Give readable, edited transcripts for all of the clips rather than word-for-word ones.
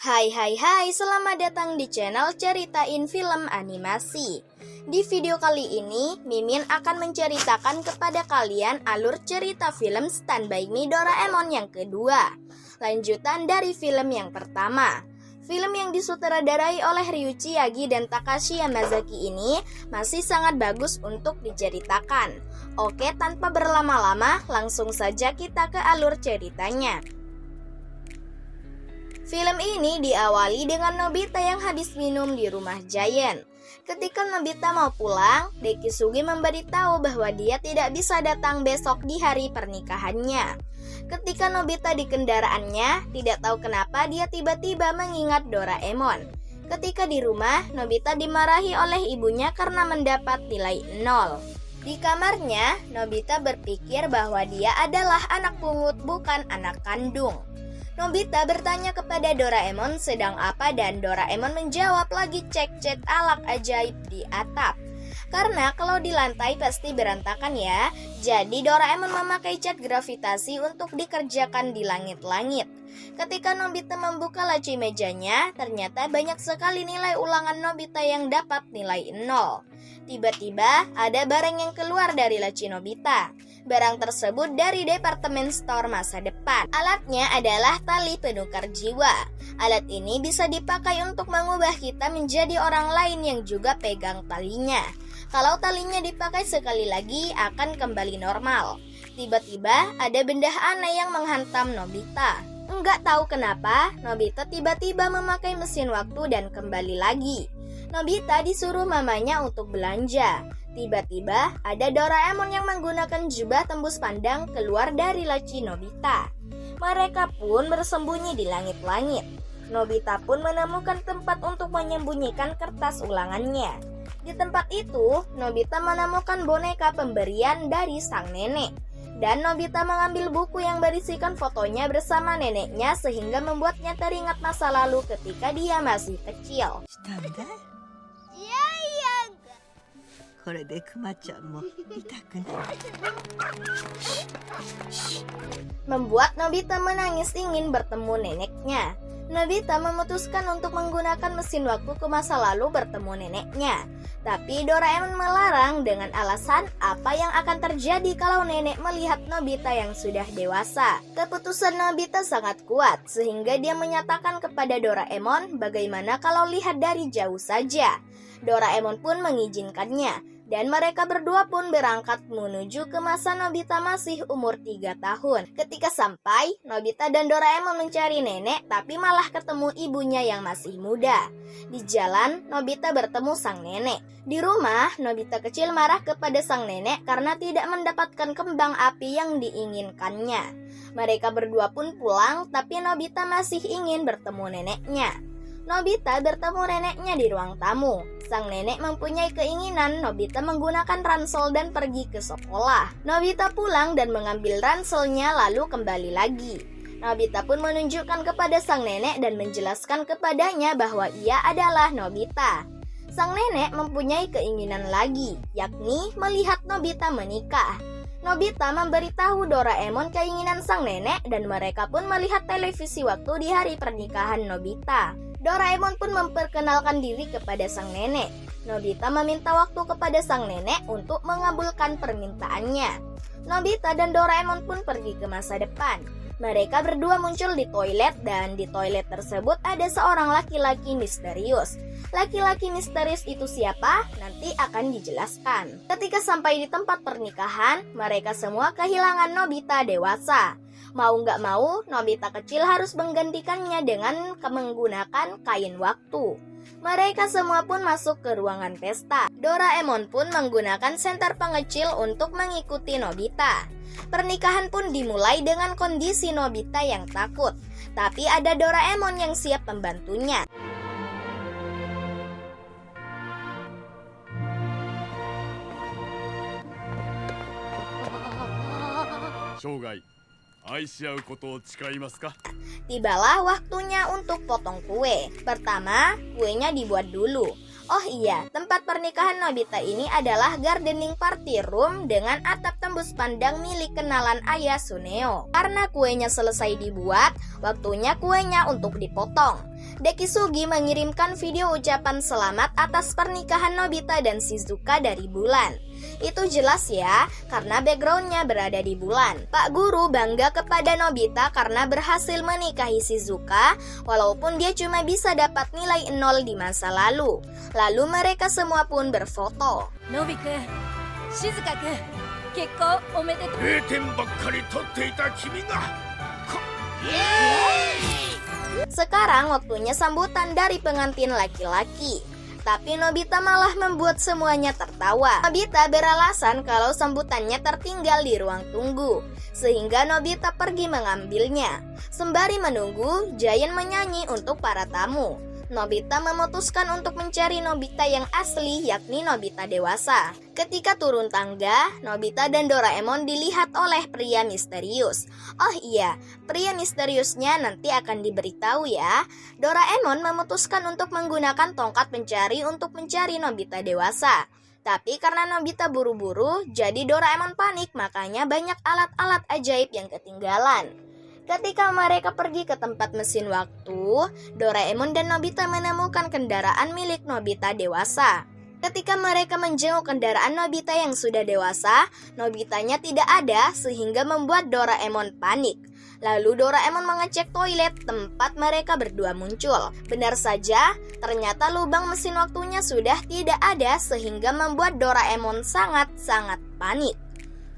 Hai, selamat datang di channel Ceritain Film Animasi. Di video kali ini, Mimin akan menceritakan kepada kalian alur cerita film Stand By Me Doraemon yang kedua, lanjutan dari film yang pertama. Film yang disutradarai oleh Ryuichi Yagi dan Takashi Yamazaki ini masih sangat bagus untuk diceritakan. Oke, tanpa berlama-lama, langsung saja kita ke alur ceritanya. Film ini diawali dengan Nobita yang habis minum di rumah Giant. Ketika Nobita mau pulang, Dekisugi memberitahu bahwa dia tidak bisa datang besok di hari pernikahannya. Ketika Nobita di kendaraannya, tidak tahu kenapa dia tiba-tiba mengingat Doraemon. Ketika di rumah, Nobita dimarahi oleh ibunya karena mendapat nilai 0. Di kamarnya, Nobita berpikir bahwa dia adalah anak pungut bukan anak kandung. Nobita bertanya kepada Doraemon sedang apa dan Doraemon menjawab lagi cek cat alat ajaib di atap. Karena kalau di lantai pasti berantakan ya, jadi Doraemon memakai cat gravitasi untuk dikerjakan di langit-langit. Ketika Nobita membuka laci mejanya, ternyata banyak sekali nilai ulangan Nobita yang dapat nilai 0. Tiba-tiba ada barang yang keluar dari laci Nobita. Barang tersebut dari departemen store masa depan. Alatnya adalah tali penukar jiwa. Alat ini bisa dipakai untuk mengubah kita menjadi orang lain yang juga pegang talinya. Kalau talinya dipakai sekali lagi akan kembali normal. Tiba-tiba ada benda aneh yang menghantam Nobita. Enggak tahu kenapa, Nobita tiba-tiba memakai mesin waktu dan kembali lagi. Nobita disuruh mamanya untuk belanja. Tiba-tiba ada Doraemon yang menggunakan jubah tembus pandang keluar dari laci Nobita. Mereka pun bersembunyi di langit-langit. Nobita pun menemukan tempat untuk menyembunyikan kertas ulangannya. Di tempat itu, Nobita menemukan boneka pemberian dari sang nenek. Dan Nobita mengambil buku yang berisikan fotonya bersama neneknya sehingga membuatnya teringat masa lalu ketika dia masih kecil. Membuat Nobita menangis ingin bertemu neneknya. Nobita memutuskan untuk menggunakan mesin waktu ke masa lalu bertemu neneknya. Tapi Doraemon melarang dengan alasan apa yang akan terjadi kalau nenek melihat Nobita yang sudah dewasa. Keputusan Nobita sangat kuat sehingga dia menyatakan kepada Doraemon bagaimana kalau lihat dari jauh saja. Doraemon pun mengizinkannya. Dan mereka berdua pun berangkat menuju ke masa Nobita masih umur 3 tahun. Ketika sampai, Nobita dan Doraemon mencari nenek tapi malah ketemu ibunya yang masih muda. Di jalan, Nobita bertemu sang nenek. Di rumah, Nobita kecil marah kepada sang nenek karena tidak mendapatkan kembang api yang diinginkannya. Mereka berdua pun pulang tapi Nobita masih ingin bertemu neneknya. Nobita bertemu neneknya di ruang tamu. Sang nenek mempunyai keinginan Nobita menggunakan ransel dan pergi ke sekolah. Nobita pulang dan mengambil ranselnya lalu kembali lagi. Nobita pun menunjukkan kepada sang nenek dan menjelaskan kepadanya bahwa ia adalah Nobita. Sang nenek mempunyai keinginan lagi, yakni melihat Nobita menikah. Nobita memberitahu Doraemon keinginan sang nenek dan mereka pun melihat televisi waktu di hari pernikahan Nobita. Doraemon pun memperkenalkan diri kepada sang nenek. Nobita meminta waktu kepada sang nenek untuk mengabulkan permintaannya. Nobita dan Doraemon pun pergi ke masa depan. Mereka berdua muncul di toilet dan di toilet tersebut ada seorang laki-laki misterius. Laki-laki misterius itu siapa? Nanti akan dijelaskan. Ketika sampai di tempat pernikahan, mereka semua kehilangan Nobita dewasa. Mau nggak mau, Nobita kecil harus menggantikannya dengan menggunakan kain waktu. Mereka semua pun masuk ke ruangan pesta. Doraemon pun menggunakan senter pengecil untuk mengikuti Nobita. Pernikahan pun dimulai dengan kondisi Nobita yang takut. Tapi ada Doraemon yang siap membantunya. Tibalah waktunya untuk potong kue. Pertama, kuenya dibuat dulu. Oh iya, tempat pernikahan Nobita ini adalah gardening party room dengan atap tembus pandang milik kenalan ayah Suneo. Karena kuenya selesai dibuat, waktunya kuenya untuk dipotong. Dekisugi mengirimkan video ucapan selamat atas pernikahan Nobita dan Shizuka dari bulan. Itu jelas ya, karena backgroundnya berada di bulan. Pak Guru bangga kepada Nobita karena berhasil menikahi Shizuka, walaupun dia cuma bisa dapat nilai 0 di masa lalu. Lalu mereka semua pun berfoto. Nobi-kun, Shizuka-kun, kekkon omedetou. 0点ばっかり取っていた君が Sekarang waktunya sambutan dari pengantin laki-laki. Tapi Nobita malah membuat semuanya tertawa. Nobita beralasan kalau sambutannya tertinggal di ruang tunggu, sehingga Nobita pergi mengambilnya. Sembari menunggu, Giant menyanyi untuk para tamu. Nobita memutuskan untuk mencari Nobita yang asli, yakni Nobita dewasa. Ketika turun tangga, Nobita dan Doraemon dilihat oleh pria misterius. Oh iya, pria misteriusnya nanti akan diberitahu ya. Doraemon memutuskan untuk menggunakan tongkat pencari untuk mencari Nobita dewasa. Tapi karena Nobita buru-buru, jadi Doraemon panik, makanya banyak alat-alat ajaib yang ketinggalan. Ketika mereka pergi ke tempat mesin waktu, Doraemon dan Nobita menemukan kendaraan milik Nobita dewasa. Ketika mereka menjenguk kendaraan Nobita yang sudah dewasa, Nobitanya tidak ada sehingga membuat Doraemon panik. Lalu Doraemon mengecek toilet tempat mereka berdua muncul. Benar saja, ternyata lubang mesin waktunya sudah tidak ada sehingga membuat Doraemon sangat-sangat panik.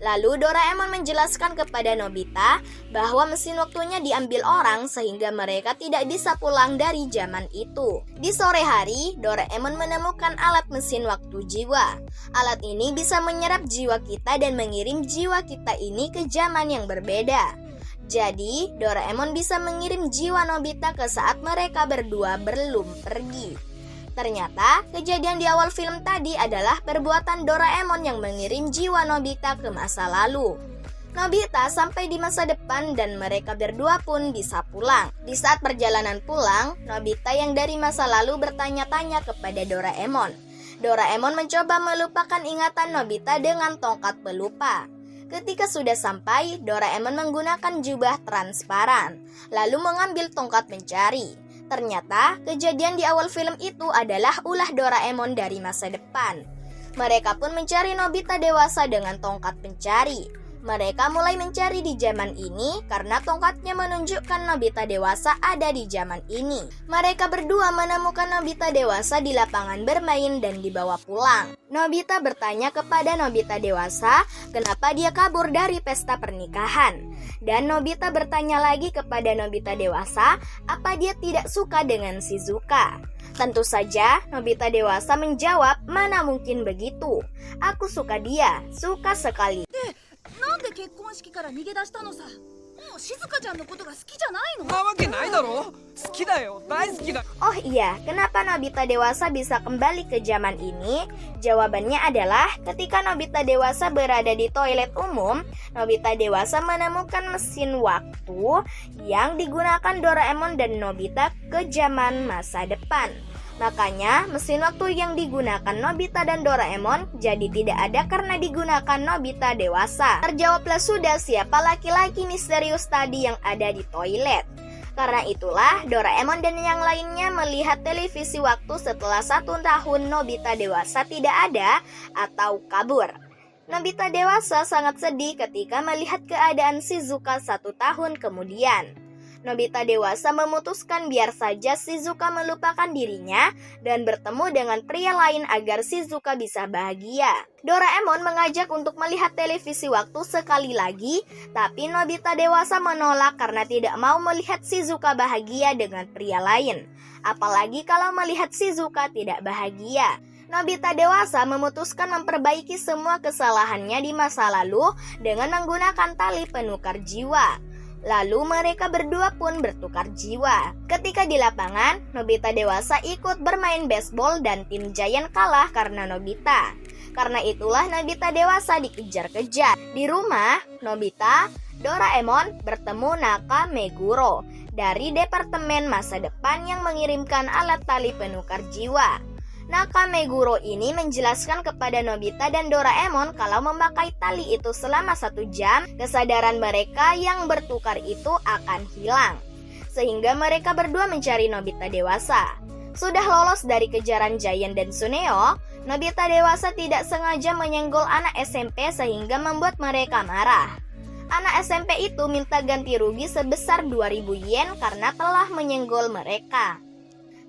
Lalu Doraemon menjelaskan kepada Nobita bahwa mesin waktunya diambil orang sehingga mereka tidak bisa pulang dari zaman itu. Di sore hari, Doraemon menemukan alat mesin waktu jiwa. Alat ini bisa menyerap jiwa kita dan mengirim jiwa kita ini ke zaman yang berbeda. Jadi, Doraemon bisa mengirim jiwa Nobita ke saat mereka berdua belum pergi. Ternyata, kejadian di awal film tadi adalah perbuatan Doraemon yang mengirim jiwa Nobita ke masa lalu. Nobita sampai di masa depan dan mereka berdua pun bisa pulang. Di saat perjalanan pulang, Nobita yang dari masa lalu bertanya-tanya kepada Doraemon. Doraemon mencoba melupakan ingatan Nobita dengan tongkat pelupa. Ketika sudah sampai, Doraemon menggunakan jubah transparan, lalu mengambil tongkat pencari. Ternyata, kejadian di awal film itu adalah ulah Doraemon dari masa depan. Mereka pun mencari Nobita dewasa dengan tongkat pencari. Mereka mulai mencari di zaman ini karena tongkatnya menunjukkan Nobita dewasa ada di zaman ini. Mereka berdua menemukan Nobita dewasa di lapangan bermain dan dibawa pulang. Nobita bertanya kepada Nobita dewasa kenapa dia kabur dari pesta pernikahan. Dan Nobita bertanya lagi kepada Nobita dewasa apa dia tidak suka dengan Shizuka. Tentu saja Nobita dewasa menjawab, mana mungkin begitu. Aku suka dia, suka sekali. なんで結婚式から逃げ出したのさ。もう静香ちゃんのことが好きじゃないの？なわけないだろ。好きだよ、大好きだ。 Oh iya, kenapa Nobita dewasa bisa kembali ke zaman ini? Jawabannya adalah ketika Nobita dewasa berada di toilet umum, Nobita dewasa menemukan mesin waktu yang digunakan Doraemon dan Nobita ke zaman masa depan. Makanya mesin waktu yang digunakan Nobita dan Doraemon jadi tidak ada karena digunakan Nobita dewasa. Terjawablah sudah siapa laki-laki misterius tadi yang ada di toilet. Karena itulah Doraemon dan yang lainnya melihat televisi waktu setelah 1 tahun Nobita dewasa tidak ada atau kabur. Nobita dewasa sangat sedih ketika melihat keadaan Shizuka 1 tahun kemudian. Nobita dewasa memutuskan biar saja Shizuka melupakan dirinya dan bertemu dengan pria lain agar Shizuka bisa bahagia. Doraemon mengajak untuk melihat televisi waktu sekali lagi, tapi Nobita dewasa menolak karena tidak mau melihat Shizuka bahagia dengan pria lain. Apalagi kalau melihat Shizuka tidak bahagia. Nobita dewasa memutuskan memperbaiki semua kesalahannya di masa lalu dengan menggunakan tali penukar jiwa. Lalu mereka berdua pun bertukar jiwa. Ketika di lapangan, Nobita dewasa ikut bermain baseball dan tim Giant kalah karena Nobita. Karena itulah Nobita dewasa dikejar-kejar. Di rumah, Nobita, Doraemon bertemu Naka Meguro dari Departemen Masa Depan yang mengirimkan alat tali penukar jiwa. Naka Meguro ini menjelaskan kepada Nobita dan Doraemon kalau memakai tali itu selama 1 jam, kesadaran mereka yang bertukar itu akan hilang. sehingga mereka berdua mencari Nobita dewasa. Sudah lolos dari kejaran Giant dan Suneo, Nobita dewasa tidak sengaja menyenggol anak SMP sehingga membuat mereka marah. Anak SMP itu minta ganti rugi sebesar 2.000 yen karena telah menyenggol mereka.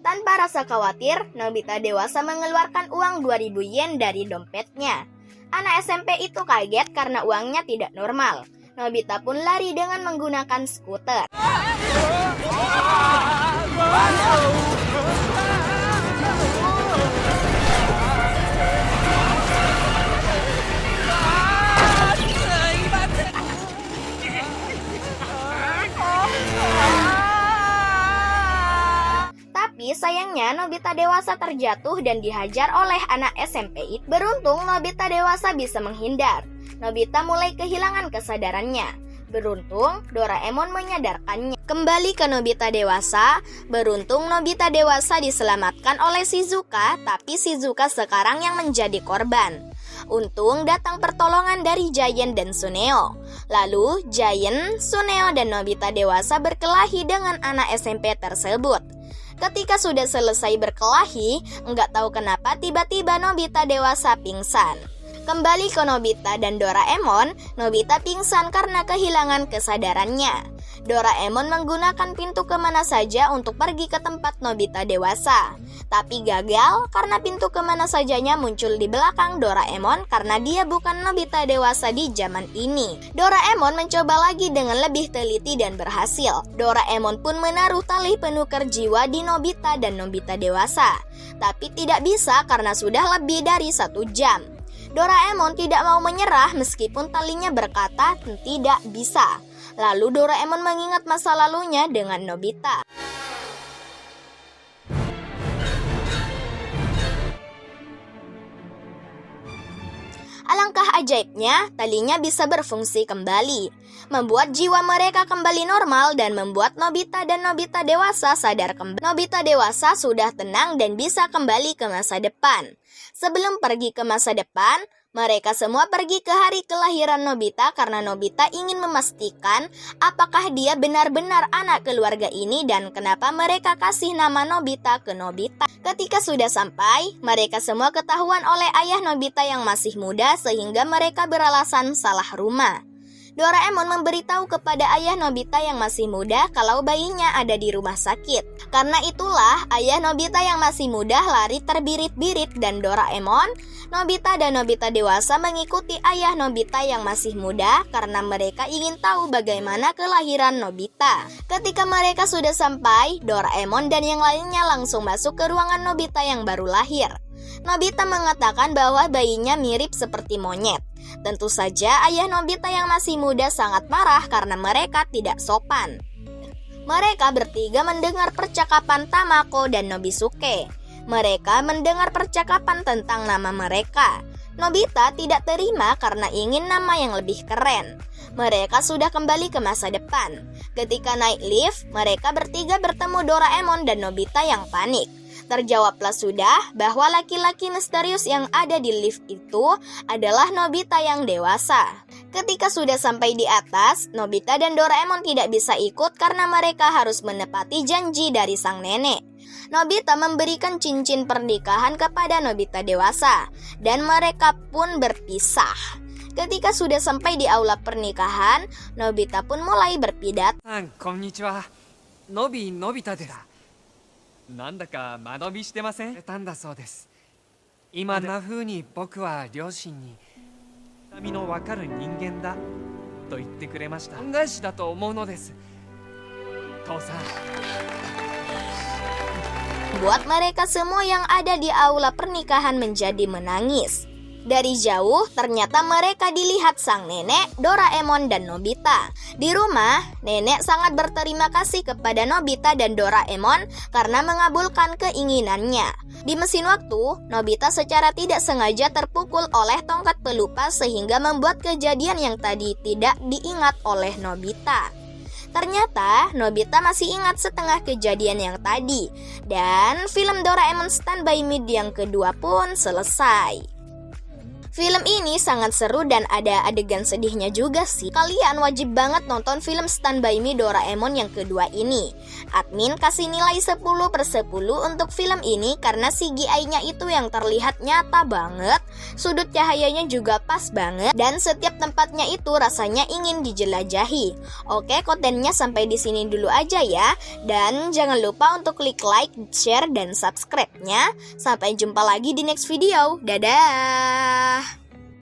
Tanpa rasa khawatir, Nobita dewasa mengeluarkan uang 2.000 yen dari dompetnya. Anak SMP itu kaget karena uangnya tidak normal. Nobita pun lari dengan menggunakan skuter. Tapi sayangnya Nobita dewasa terjatuh dan dihajar oleh anak SMP itu. Beruntung Nobita dewasa bisa menghindar. Nobita mulai kehilangan kesadarannya. Beruntung Doraemon menyadarkannya. Kembali ke Nobita dewasa, beruntung Nobita dewasa diselamatkan oleh Shizuka, tapi Shizuka sekarang yang menjadi korban. Untung datang pertolongan dari Giant dan Suneo. Lalu Giant, Suneo, dan Nobita dewasa berkelahi dengan anak SMP tersebut. Ketika sudah selesai berkelahi, nggak tahu kenapa tiba-tiba Nobita dewasa pingsan. Kembali ke Nobita dan Doraemon, Nobita pingsan karena kehilangan kesadarannya. Doraemon menggunakan pintu kemana saja untuk pergi ke tempat Nobita dewasa. Tapi gagal karena pintu kemana sajanya muncul di belakang Doraemon karena dia bukan Nobita dewasa di zaman ini. Doraemon mencoba lagi dengan lebih teliti dan berhasil. Doraemon pun menaruh tali penukar jiwa di Nobita dan Nobita dewasa. Tapi tidak bisa karena sudah lebih dari 1 jam. Doraemon tidak mau menyerah meskipun talinya berkata tidak bisa. Lalu Doraemon mengingat masa lalunya dengan Nobita. Alangkah ajaibnya, talinya bisa berfungsi kembali, membuat jiwa mereka kembali normal dan membuat Nobita dan Nobita dewasa sadar kembali. Nobita dewasa sudah tenang dan bisa kembali ke masa depan. Sebelum pergi ke masa depan, mereka semua pergi ke hari kelahiran Nobita karena Nobita ingin memastikan apakah dia benar-benar anak keluarga ini dan kenapa mereka kasih nama Nobita ke Nobita. Ketika sudah sampai, mereka semua ketahuan oleh ayah Nobita yang masih muda sehingga mereka beralasan salah rumah. Doraemon memberitahu kepada ayah Nobita yang masih muda kalau bayinya ada di rumah sakit. Karena itulah ayah Nobita yang masih muda lari terbirit-birit dan Doraemon, Nobita dan Nobita dewasa mengikuti ayah Nobita yang masih muda karena mereka ingin tahu bagaimana kelahiran Nobita. Ketika mereka sudah sampai, Doraemon dan yang lainnya langsung masuk ke ruangan Nobita yang baru lahir. Nobita mengatakan bahwa bayinya mirip seperti monyet. Tentu saja ayah Nobita yang masih muda sangat marah karena mereka tidak sopan. Mereka bertiga mendengar percakapan Tamako dan Nobisuke. Mereka mendengar percakapan tentang nama mereka. Nobita tidak terima karena ingin nama yang lebih keren. Mereka sudah kembali ke masa depan. Ketika naik lift, mereka bertiga bertemu Doraemon dan Nobita yang panik. Terjawablah sudah bahwa laki-laki misterius yang ada di lift itu adalah Nobita yang dewasa. Ketika sudah sampai di atas, Nobita dan Doraemon tidak bisa ikut karena mereka harus menepati janji dari sang nenek. Nobita memberikan cincin pernikahan kepada Nobita dewasa, dan mereka pun berpisah. Ketika sudah sampai di aula pernikahan, Nobita pun mulai berpidato. Konnichiwa. Nobita desu. なんだか間延びしてません？たんだそうです。今な風に僕は両親に痛みのわかる人間だと言ってくれました。恩返しだと思うのです。父さん。 Buat mereka semua yang ada di aula pernikahan menjadi menangis. Dari jauh, ternyata mereka dilihat sang nenek, Doraemon, dan Nobita. Di rumah, nenek sangat berterima kasih kepada Nobita dan Doraemon karena mengabulkan keinginannya. Di mesin waktu, Nobita secara tidak sengaja terpukul oleh tongkat pelupa sehingga membuat kejadian yang tadi tidak diingat oleh Nobita. Ternyata Nobita masih ingat setengah kejadian yang tadi. Dan film Doraemon Stand By Me yang kedua pun selesai. Film ini sangat seru dan ada adegan sedihnya juga sih. Kalian wajib banget nonton film Stand By Me Doraemon yang kedua ini. Admin kasih nilai 10/10 untuk film ini karena CGI-nya itu yang terlihat nyata banget, sudut cahayanya juga pas banget, dan setiap tempatnya itu rasanya ingin dijelajahi. Oke, kontennya sampai di sini dulu aja ya. Dan jangan lupa untuk klik like, share, dan subscribe-nya. Sampai jumpa lagi di next video. Dadah!